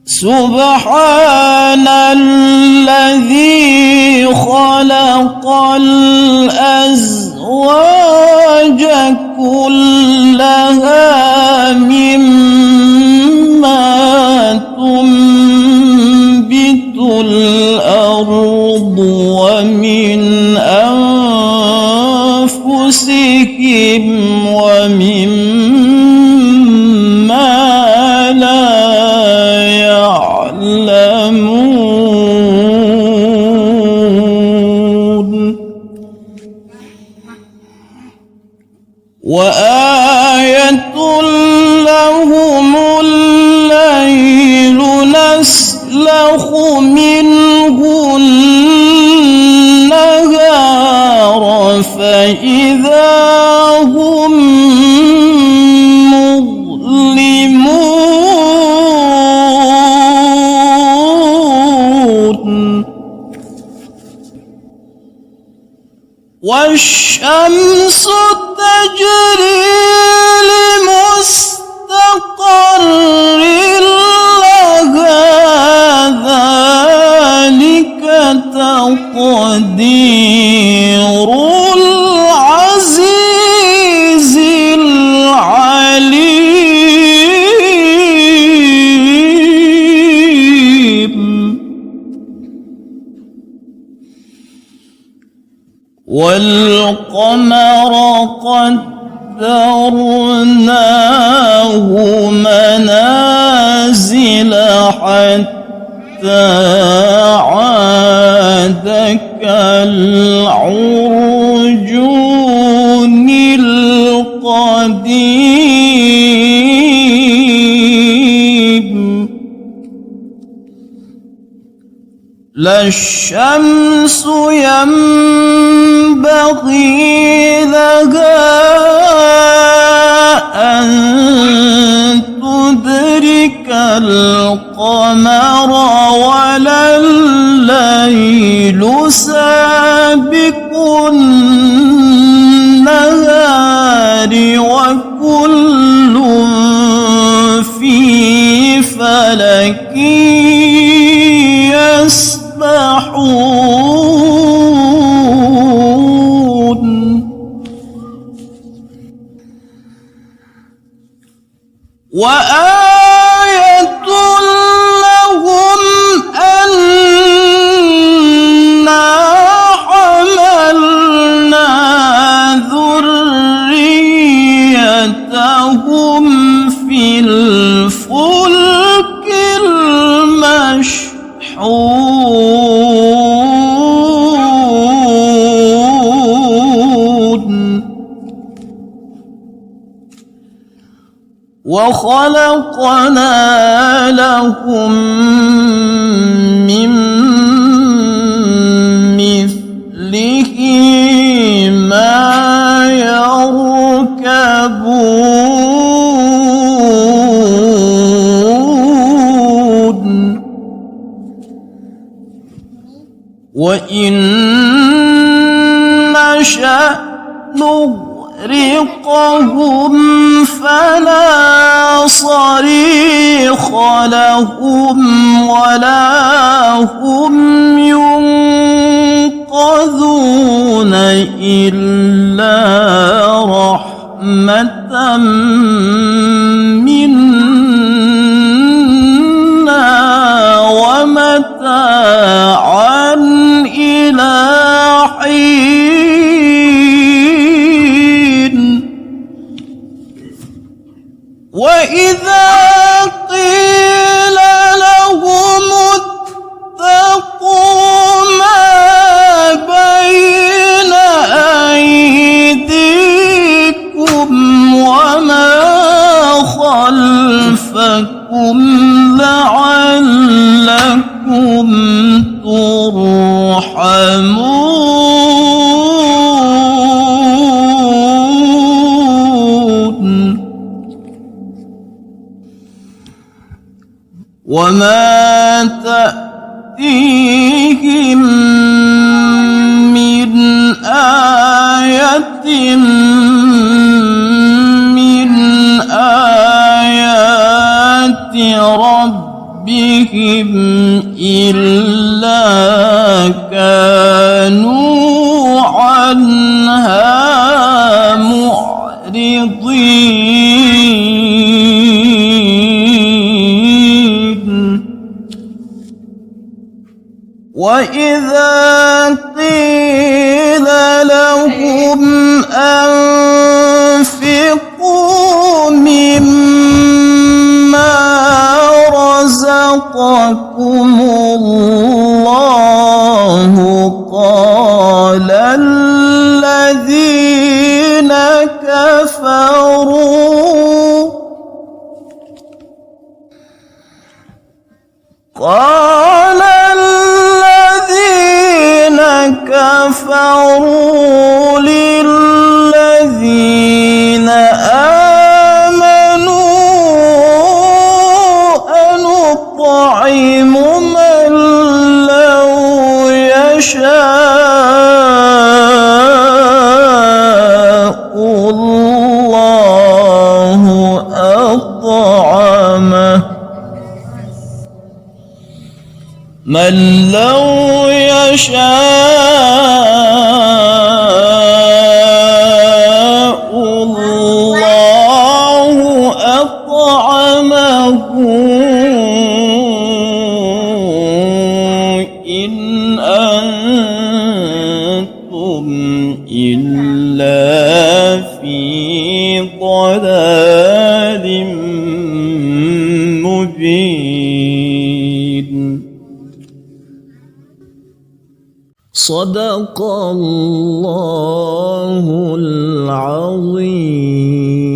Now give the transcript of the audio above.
سبحان الذي خلق الأزواج كلها مما تنبت الأرض ومن أنفسهم ومما لا يعلمون وآية لهم الليل نسلخ منه النهار فإذا هم مظلمون والشمس تجري لمستقر لها ذلك تقدير العزيز العليم والقمر قدرناه منازل حتى عاد كالعرجون القديم لا الشمس ينبغي لها أن تدرك القمر ولا الليل سابق النهار وكل في فلك يسبحون وآية لهم أنا حملنا ذريتهم في الفلك المشحون وخلقنا لهم من مثله ما يركبون وإن نشأ نغرقهم فلا صريخ لهم ولا هم ينقذون إلا رحمة منا ومتاعا إلى حين وإذا قيل لهم اتقوا ما بين أيديكم وما خلفكم لعلكم ترحمون وما تأتيهم من آية من آيات ربهم ربهم إلا كانوا عنها معرضين وإذا قيل لهم أنفقوا مما رزقكم الله قال الذين كفروا للذين آمنوا أنطعم من لو يشاء الله أطعمه من لو يشاء الله أطعمه إن أنتم إلا في ضلال مبين. صدق الله العظيم.